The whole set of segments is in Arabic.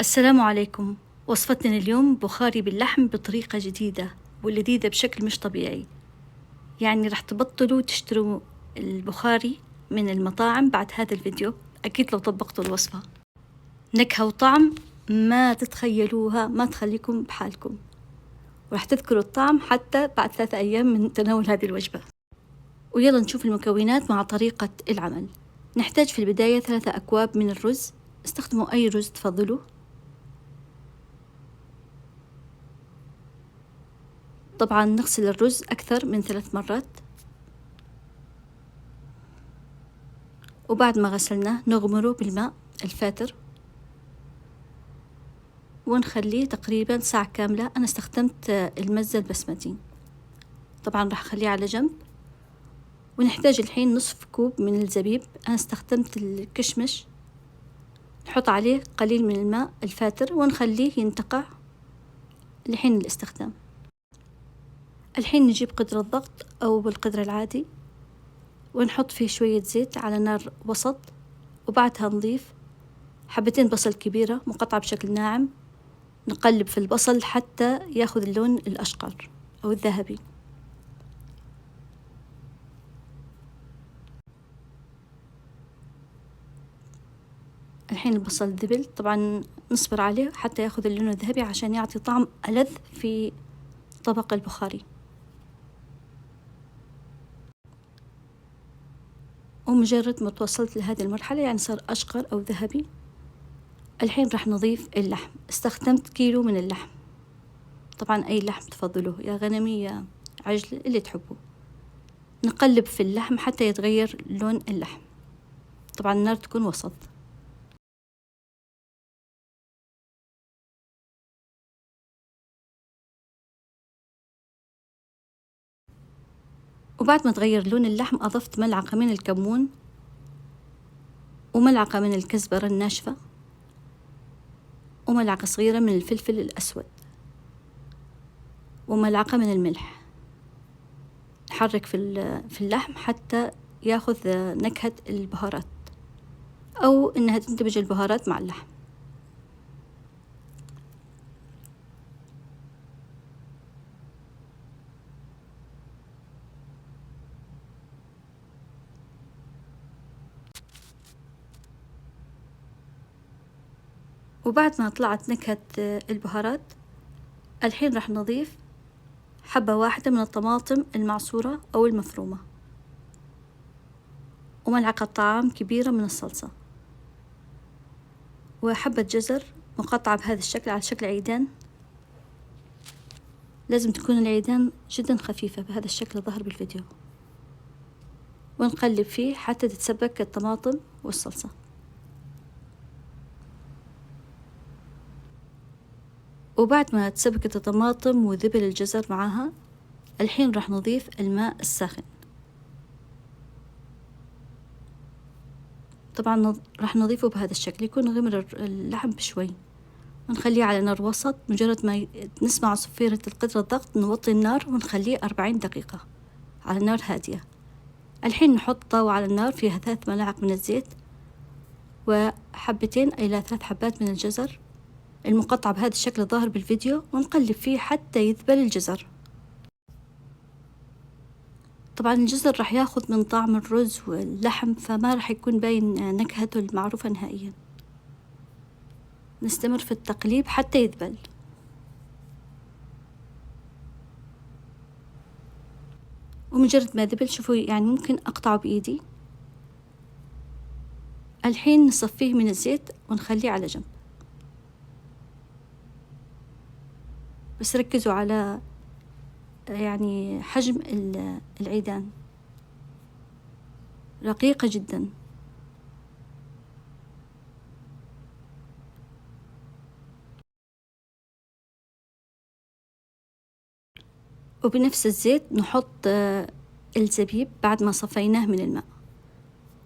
السلام عليكم. وصفتنا اليوم بخاري باللحم بطريقة جديدة ولذيذة بشكل مش طبيعي. يعني راح تبطلوا تشتروا البخاري من المطاعم بعد هذا الفيديو، أكيد لو طبقتوا الوصفة. نكهة وطعم ما تتخيلوها، ما تخليكم بحالكم، وراح تذكروا الطعم حتى بعد 3 أيام من تناول هذه الوجبة. ويلا نشوف المكونات مع طريقة العمل. نحتاج في البداية 3 أكواب من الرز، استخدموا أي رز تفضلوا. طبعا نغسل الرز أكثر من 3 مرات، وبعد ما غسلناه نغمره بالماء الفاتر ونخليه تقريبا ساعة كاملة. أنا استخدمت المزة البسمتي، طبعا راح أخليه على جنب. ونحتاج الحين نصف كوب من الزبيب، أنا استخدمت الكشمش. نحط عليه قليل من الماء الفاتر ونخليه ينتقع لحين الاستخدام. الحين نجيب قدر الضغط أو بالقدر العادي ونحط فيه شوية زيت على نار وسط، وبعدها نضيف حبتين بصل كبيرة مقطعة بشكل ناعم. نقلب في البصل حتى ياخذ اللون الأشقر أو الذهبي. الحين البصل ذبل، طبعا نصبر عليه حتى ياخذ اللون الذهبي عشان يعطي طعم ألذ في طبق البخاري. ومجرد ما توصلت لهذه المرحلة يعني صار أشقر أو ذهبي، الحين راح نضيف اللحم. استخدمت كيلو من اللحم، طبعا أي لحم تفضلوه، يا غنمي يا عجل اللي تحبوه. نقلب في اللحم حتى يتغير لون اللحم، طبعا النار تكون وسط. وبعد ما تغير لون اللحم أضفت ملعقة من الكمون وملعقة من الكزبرة الناشفة وملعقة صغيرة من الفلفل الأسود وملعقة من الملح. نحرك في اللحم حتى ياخذ نكهة البهارات، أو إنها تندمج البهارات مع اللحم. وبعد ما طلعت نكهة البهارات، الحين راح نضيف حبة واحدة من الطماطم المعصورة أو المفرومة وملعقة طعام كبيرة من الصلصة وحبة جزر مقطعة بهذا الشكل على شكل عيدان. لازم تكون العيدان جدا خفيفة بهذا الشكل ظهر بالفيديو. ونقلب فيه حتى تتسبك الطماطم والصلصة. وبعد ما تسبكت الطماطم وذبل الجزر معاها، الحين راح نضيف الماء الساخن. طبعا راح نضيفه بهذا الشكل، يكون غمر اللحم بشوي، ونخليه على نار وسط. مجرد ما نسمع صفيرة القدر الضغط نوطي النار ونخليه 40 دقيقة على نار هادية. الحين نحط طاوة على النار فيها 3 ملاعق من الزيت وحبتين إلى 3 حبات من الجزر المقطع بهذا الشكل الظاهر بالفيديو، ونقلب فيه حتى يذبل الجزر. طبعا الجزر راح ياخذ من طعم الرز واللحم، فما راح يكون باين نكهته المعروفة نهائيا. نستمر في التقليب حتى يذبل. ومجرد ما ذبل شوفوا يعني ممكن أقطعه بإيدي. الحين نصفيه من الزيت ونخليه على جنب، بس ركزوا على يعني حجم العيدان، رقيقة جدا. وبنفس الزيت نحط الزبيب بعد ما صفيناه من الماء،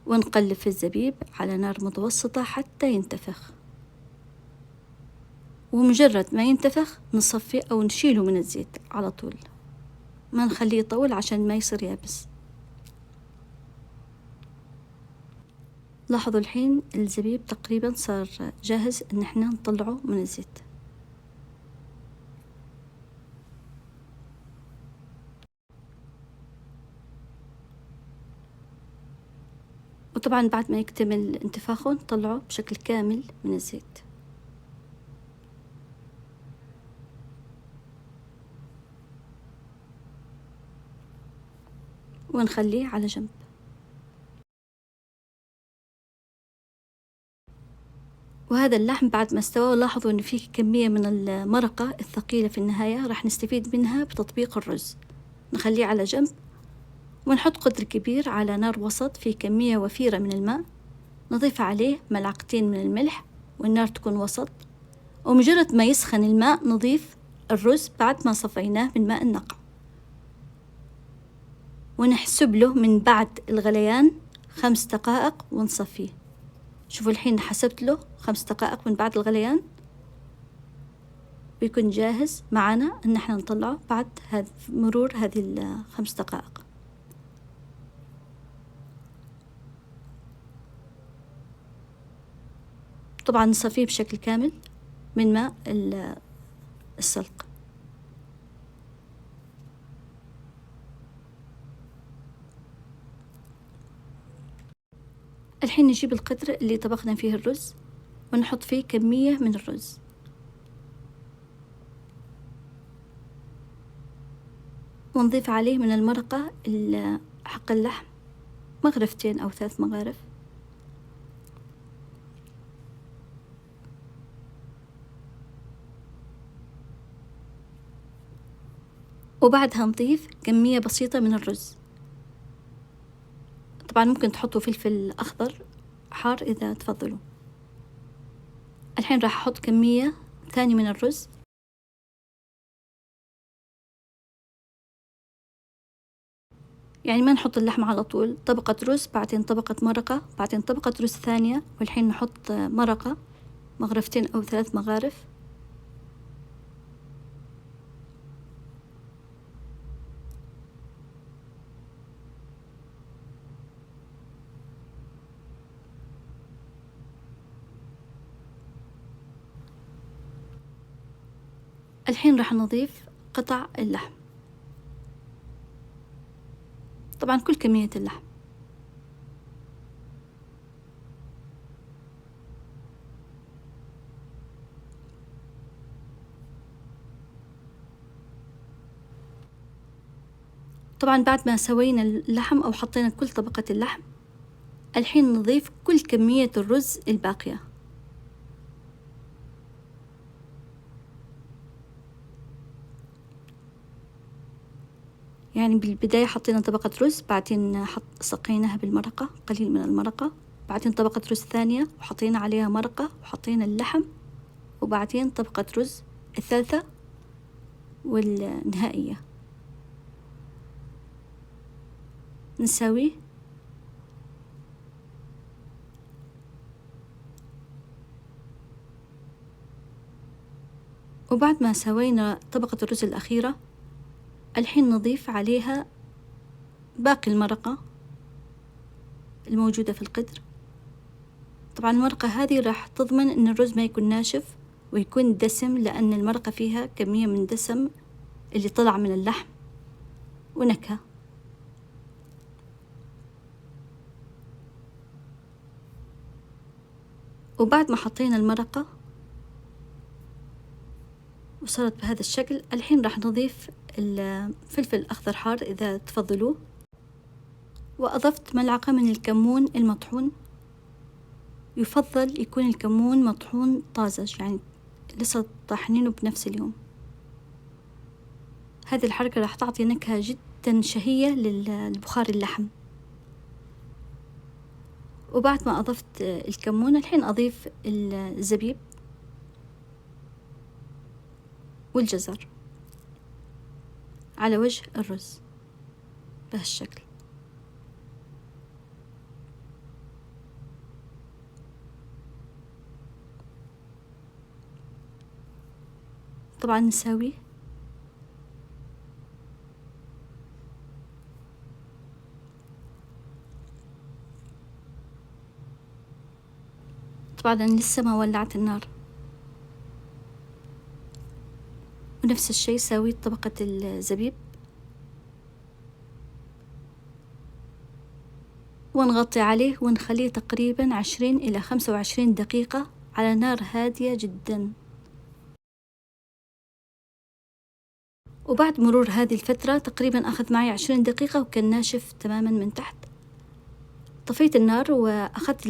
ونقلب في الزبيب على نار متوسطة حتى ينتفخ. ومجرد ما ينتفخ نصفيه أو نشيله من الزيت على طول، ما نخليه يطول عشان ما يصير يابس. لاحظوا الحين الزبيب تقريبا صار جاهز ان احنا نطلعه من الزيت. وطبعا بعد ما يكتمل انتفاخه نطلعه بشكل كامل من الزيت. ونخليه على جنب. وهذا اللحم بعد ما استوى، لاحظوا ان فيه كمية من المرقة الثقيلة في النهاية، راح نستفيد منها بتطبيق الرز. نخليه على جنب ونحط قدر كبير على نار وسط فيه كمية وفيرة من الماء، نضيف عليه ملعقتين من الملح والنار تكون وسط. ومجرد ما يسخن الماء نضيف الرز بعد ما صفيناه من ماء النقع، ونحسب له من بعد الغليان 5 دقائق ونصفيه. شوفوا الحين حسبت له 5 دقائق من بعد الغليان، بيكون جاهز معنا ان احنا نطلعه بعد مرور هذه 5 دقائق. طبعا نصفيه بشكل كامل من ماء السلق. الحين نجيب القدر اللي طبخنا فيه الرز ونحط فيه كمية من الرز، ونضيف عليه من المرقة حق اللحم مغرفتين أو 3 مغارف. وبعدها نضيف كمية بسيطة من الرز. طبعا ممكن تحطوا فلفل أخضر حار إذا تفضلوا. الحين راح أحط كمية ثانية من الرز، يعني ما نحط اللحمة على طول، طبقة رز بعدين طبقة مرقة بعدين طبقة رز ثانية، والحين نحط مرقة مغرفتين أو 3 مغارف. الحين راح نضيف قطع اللحم، طبعا كل كمية اللحم. طبعا بعد ما سوينا اللحم أو حطينا كل طبقة اللحم، الحين نضيف كل كمية الرز الباقية. يعني بالبداية حطينا طبقة رز، بعدين سقيناها بالمرقة قليل من المرقة، بعدين طبقة رز ثانية وحطينا عليها مرقة وحطينا اللحم، وبعدين طبقة رز الثالثة والنهائية نسويه. وبعد ما سوينا طبقة الرز الأخيرة، الحين نضيف عليها باقي المرقة الموجودة في القدر. طبعا المرقة هذه راح تضمن ان الرز ما يكون ناشف ويكون دسم، لأن المرقة فيها كمية من دسم اللي طلع من اللحم ونكهة. وبعد ما حطينا المرقة وصارت بهذا الشكل، الحين راح نضيف الفلفل الأخضر حار إذا تفضلوه، وأضفت ملعقة من الكمون المطحون. يفضل يكون الكمون مطحون طازج، يعني لسه طاحنينه بنفس اليوم. هذه الحركة راح تعطي نكهة جدا شهية للبخار اللحم. وبعد ما أضفت الكمون، الحين أضيف الزبيب والجزر على وجه الرز بهالشكل. طبعا نساويه. طبعا أنا لسه ما ولعت النار. ونفس الشي سويت طبقة الزبيب ونغطي عليه ونخليه تقريبا 20 إلى 25 دقيقة على نار هادية جدا. وبعد مرور هذه الفترة تقريبا أخذ معي 20 دقيقة وكان ناشف تماما من تحت. طفيت النار وأخذت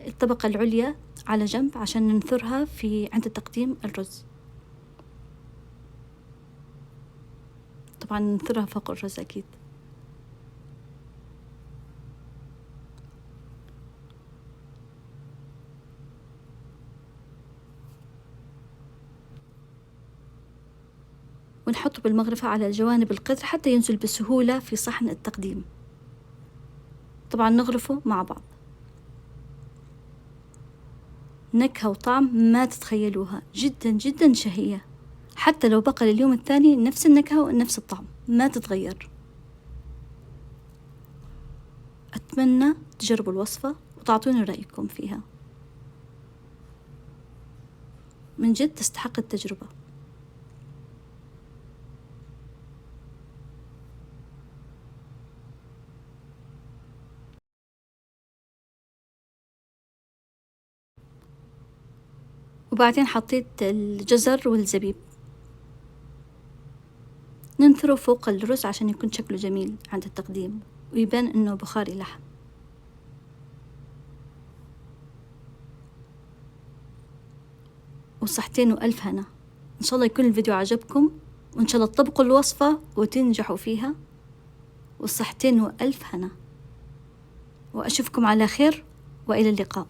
الطبقة العليا على جنب عشان ننثرها عند تقديم الرز. طبعا ننثرها فوق الرز أكيد. ونحطه بالمغرفة على جوانب القدر حتى ينزل بسهولة في صحن التقديم. طبعا نغرفه مع بعض. نكهة وطعم ما تتخيلوها، جدا جدا شهية، حتى لو بقى لليوم الثاني نفس النكهة ونفس الطعم ما تتغير. أتمنى تجربوا الوصفة وتعطوني رأيكم فيها، من جد تستحق التجربة. وبعدين حطيت الجزر والزبيب، ننثره فوق الرز عشان يكون شكله جميل عند التقديم ويبان انه بخاري لحم. وصحتين وألف هنا. إن شاء الله يكون الفيديو عجبكم، وإن شاء الله تطبقوا الوصفة وتنجحوا فيها. والصحتين وألف هنا، وأشوفكم على خير وإلى اللقاء.